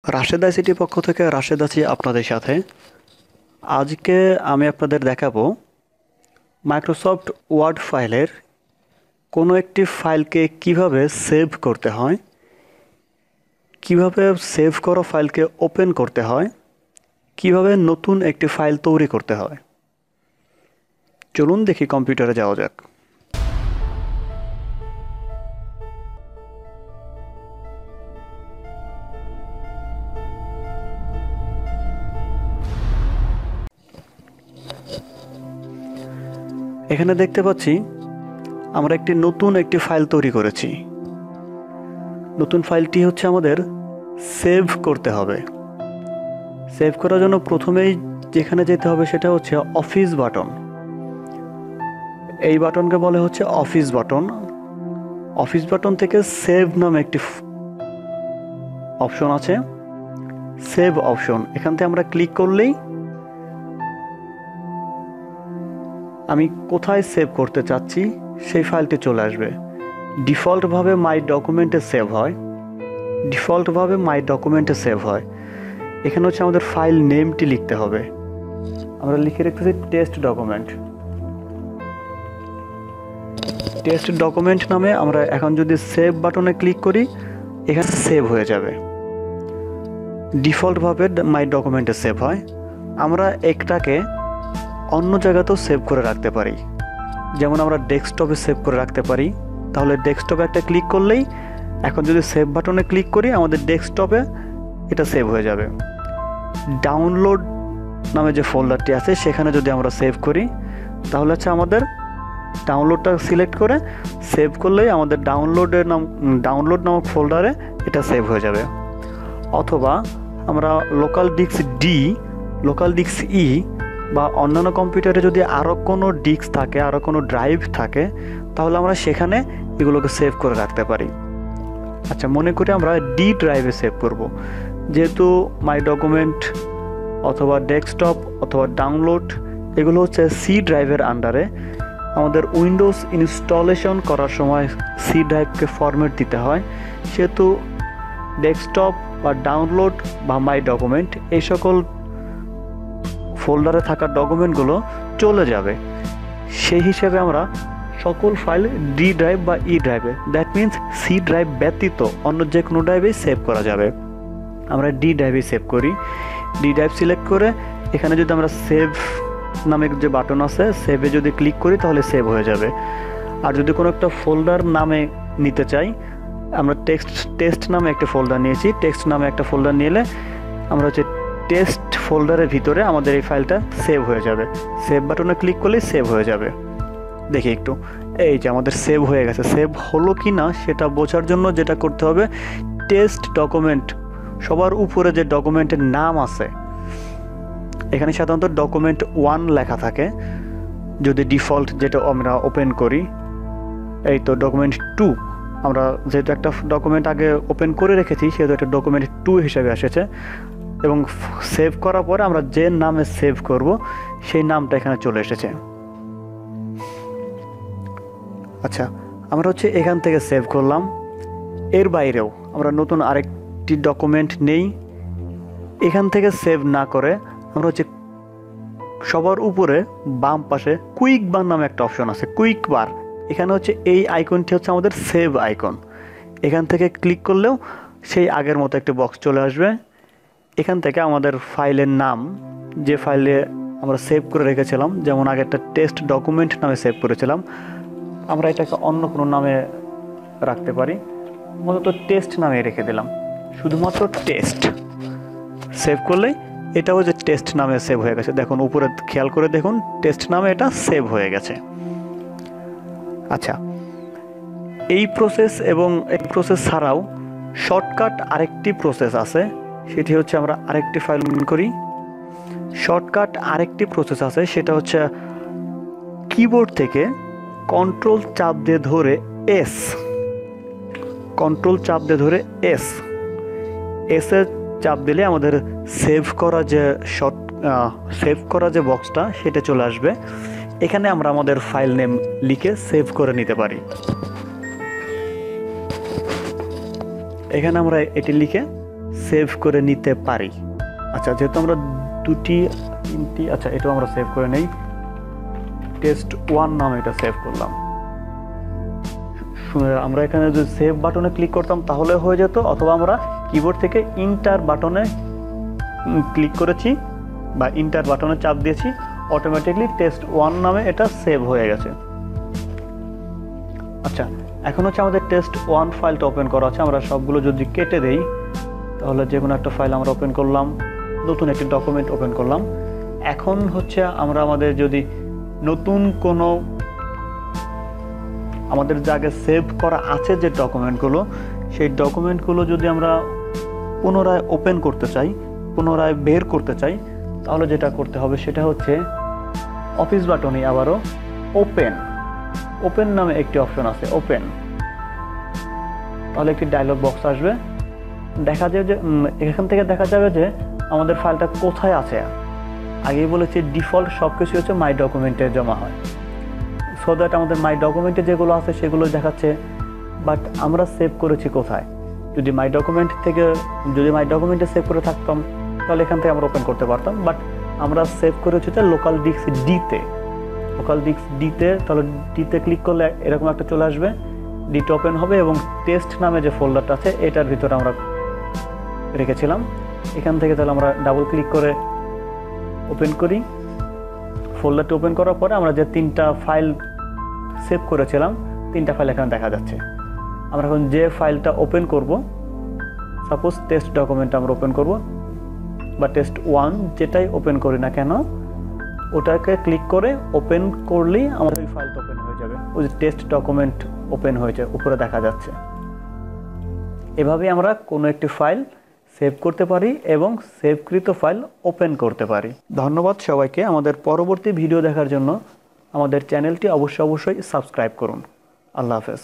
রাশেদ আইসিটির পক্ষ থেকে রাশেদ আছি আপনাদের সাথে। আজকে আমি আপনাদের দেখাবো মাইক্রোসফট ওয়ার্ড ফাইলের কোনো একটি ফাইলকে কিভাবে সেভ করতে হয়, কিভাবে সেভ করা ফাইলকে ওপেন করতে হয়, কিভাবে নতুন একটি ফাইল তৈরি করতে হয়। চলুন দেখি কম্পিউটারে যাওয়া যাক। এখানে দেখতে পাচ্ছি আমরা নতুন একটি ফাইল তৈরি করেছি। নতুন ফাইলটি হচ্ছে আমাদের সেভ করতে হবে। সেভ করার জন্য প্রথমেই যেখানে যেতে হবে সেটা হচ্ছে অফিস বাটন। এই বাটনকে বলে হচ্ছে অফিস বাটন। অফিস বাটন থেকে সেভ নামে একটি অপশন আছে, সেভ অপশন। এখান থেকে আমরা ক্লিক করলেই আমি কোথায় সেভ করতে চাচ্ছি সেই ফাইলটি চলে আসবে। ডিফল্টভাবে মাই ডকুমেন্টে সেভ হয়। এখানে হচ্ছে আমাদের ফাইল নেমটি লিখতে হবে। আমরা লিখে রেখেছি টেস্ট ডকুমেন্ট নামে। আমরা এখন যদি সেভ বাটনে ক্লিক করি এখানে সেভ হয়ে যাবে। ডিফল্টভাবে মাই ডকুমেন্টে সেভ হয়। আমরা একটাকে অন্য জায়গাতেও সেভ করে রাখতে পারি, যেমন আমরা ডেস্কটপে সেভ করে রাখতে পারি। তাহলে ডেস্কটপে একটা ক্লিক করলেই এখন যদি সেভ বাটনে ক্লিক করি আমাদের ডেস্কটপে এটা সেভ হয়ে যাবে। ডাউনলোড নামে যে ফোল্ডারটি আছে সেখানে যদি আমরা সেভ করি তাহলে হচ্ছে আমাদের ডাউনলোডটা সিলেক্ট করে সেভ করলেই আমাদের ডাউনলোড নামক ফোল্ডারে এটা সেভ হয়ে যাবে। অথবা আমরা লোকাল ডিস্ক ই বা অন্যান্য কম্পিউটারে যদি আরও কোনো ডিস্ক থাকে, আরও কোনো ড্রাইভ থাকে, তাহলে আমরা সেখানে এগুলোকে সেভ করে রাখতে পারি। আচ্ছা, মনে করি আমরা ডি ড্রাইভে সেভ করব। যেহেতু মাই ডকুমেন্ট অথবা ডেস্কটপ অথবা ডাউনলোড এগুলো হচ্ছে সি ড্রাইভের আন্ডারে, আমাদের উইন্ডোজ ইনস্টলেশন করার সময় সি ড্রাইভকে ফরম্যাট দিতে হয়। সেহেতু ডেস্কটপ বা ডাউনলোড বা মাই ডকুমেন্ট এই সকল ফোল্ডারে থাকা ডকুমেন্টগুলো চলে যাবে। সেই হিসেবে আমরা সকল ফাইল ডি ড্রাইভ বা ই ড্রাইভে, দ্যাট মিন্স সি ড্রাইভ ব্যতীত অন্য যে কোনো ড্রাইভেই সেভ করা যাবে। আমরা ডি ড্রাইভে সেভ করি। ডি ড্রাইভ সিলেক্ট করে এখানে যদি আমরা সেভ নামের যে বাটন আছে সেভে যদি ক্লিক করি তাহলে সেভ হয়ে যাবে। আর যদি কোনো একটা ফোল্ডার নামে নিতে চাই, আমরা টেক্সট নামে একটা ফোল্ডার নিয়েছি। টেক্সট নামে একটা ফোল্ডার নিলে আমরা হচ্ছে টেক্সট ফোল্ডারের ভিতরে আমাদের এই ফাইলটা সেভ হয়ে যাবে। সেভ বাটনে ক্লিক করলেই সেভ হয়ে যাবে। দেখি একটু, এই যে আমাদের সেভ হয়ে গেছে। সেভ হলো কি না সেটা বোঝার জন্য যেটা করতে হবে, টেক্সট ডকুমেন্ট সবার উপরে যে ডকুমেন্টের নাম আছে এখানে সাধারণত ডকুমেন্ট 1 লেখা থাকে। যদি ডিফল্ট যেটা আমরা ওপেন করি, এই তো ডকুমেন্ট 2, আমরা যেহেতু একটা ডকুমেন্ট আগে ওপেন করে রেখেছি সেহেতু একটা ডকুমেন্ট 2 হিসেবে এসেছে। এবং সেভ করার পরে আমরা যে নামে সেভ করব সেই নামটা এখানে চলে এসেছে। আচ্ছা, আমরা হচ্ছে এখান থেকে সেভ করলাম। এর বাইরেও আমরা নতুন আরেকটি ডকুমেন্ট নেই, এখান থেকে সেভ না করে আমরা হচ্ছে সবার উপরে বাম পাশে কুইক বার নামে একটা অপশন আছে, কুইক বার। এখানে হচ্ছে এই আইকনটি হচ্ছে আমাদের সেভ আইকন। এখান থেকে ক্লিক করলেও সেই আগের মতো একটি বক্স চলে আসবে। এখান থেকে আমাদের ফাইলের নাম, যে ফাইলে আমরা সেভ করে রেখেছিলাম, যেমন আগে একটা টেস্ট ডকুমেন্ট নামে সেভ করেছিলাম, আমরা এটাকে অন্য কোনো নামে রাখতে পারি। মূলত টেস্ট নামে রেখে দিলাম, শুধুমাত্র টেস্ট। সেভ করলেই এটাও যে টেস্ট নামে সেভ হয়ে গেছে। দেখুন উপরে খেয়াল করে দেখুন, টেস্ট নামে এটা সেভ হয়ে গেছে। আচ্ছা, এই প্রসেস এবং এই প্রসেস ছাড়াও শর্টকাট আরেকটি প্রসেস আছে, সেটি হচ্ছে আমরা আরেকটি ফাইল ওপেন করি। শর্টকাট আরেকটি প্রসেস আছে, সেটা হচ্ছে কিবোর্ড থেকে কন্ট্রোল চাপ দিয়ে ধরে এস এর চাপ দিলে আমাদের সেভ করা যে বক্সটা সেটা চলে আসবে। এখানে আমরা আমাদের ফাইল নেম লিখে সেভ করে নিতে পারি। এখানে আমরা এটি লিখে সেভ করে নিতে পারি। আচ্ছা, যেহেতু আমরা তিনটি আচ্ছা এটাও আমরা সেভ করে নেই। test1 নামে এটা সেভ করলাম। আমরা এখানে যদি সেভ বাটনে ক্লিক করতাম তাহলে হয়ে যেত, অথবা আমরা কিবোর্ড থেকে ইন্টার বাটনে ক্লিক করেছি বা ইন্টার বাটনে চাপ দিয়েছি, অটোমেটিকলি test1 নামে এটা সেভ হয়ে গেছে। আচ্ছা, এখন হচ্ছে আমাদের test1 ফাইলটা ওপেন করা আছে। আমরা সবগুলো যদি কেটে দেই তাহলে যে কোনো একটা ফাইল আমরা ওপেন করলাম, নতুন একটি ডকুমেন্ট ওপেন করলাম। এখন হচ্ছে আমরা আমাদের যদি নতুন কোনো আমাদের যে আগে সেভ করা আছে যে ডকুমেন্টগুলো, সেই ডকুমেন্টগুলো যদি আমরা পুনরায় ওপেন করতে চাই, পুনরায় বের করতে চাই, তাহলে যেটা করতে হবে সেটা হচ্ছে অফিস বাটনে আবারও ওপেন নামে একটি অপশন আছে, ওপেন। তাহলে একটি ডায়লগ বক্স আসবে, দেখা যাবে যে এখান থেকে দেখা যাবে যে আমাদের ফাইলটা কোথায় আছে। আগেই বলেছি ডিফল্ট সব কিছু হচ্ছে মাই ডকুমেন্টে জমা হয়, সো দ্যাট আমাদের মাই ডকুমেন্টে যেগুলো আছে সেগুলো দেখাচ্ছে, বাট আমরা সেভ করেছি কোথায়। যদি মাই ডকুমেন্টে সেভ করে থাকতাম তাহলে এখান থেকে আমরা ওপেন করতে পারতাম, বাট আমরা সেভ করেছি হচ্ছে লোকাল ডিস্ক ডিতে। তাহলে ডিতে ক্লিক করলে এরকম একটা চলে আসবে, ডিটা ওপেন হবে এবং টেস্ট নামে যে ফোল্ডারটা আছে এটার ভিতরে আমরা রেখেছিলাম। এখান থেকে তাহলে আমরা ডাবল ক্লিক করে ওপেন করি। ফোল্ডারটি ওপেন করার পরে আমরা যে 3টা ফাইল সেভ করেছিলাম, 3টা ফাইল এখানে দেখা যাচ্ছে। আমরা এখন যে ফাইলটা ওপেন করব, সাপোজ টেস্ট ডকুমেন্ট আমরা ওপেন করব বা test1 যেটাই ওপেন করি না কেন, ওটাকে ক্লিক করে ওপেন করলেই আমাদের ওই ফাইলটা ওপেন হয়ে যাবে। ওই যে টেস্ট ডকুমেন্ট ওপেন হয়েছে উপরে দেখা যাচ্ছে। এভাবেই আমরা কোনো একটি ফাইল সেভ করতে পারি এবং সেভকৃত ফাইল ওপেন করতে পারি। ধন্যবাদ সবাইকে। আমাদের পরবর্তী ভিডিও দেখার জন্য আমাদের চ্যানেলটি অবশ্যই সাবস্ক্রাইব করুন। আল্লাহ হাফেজ।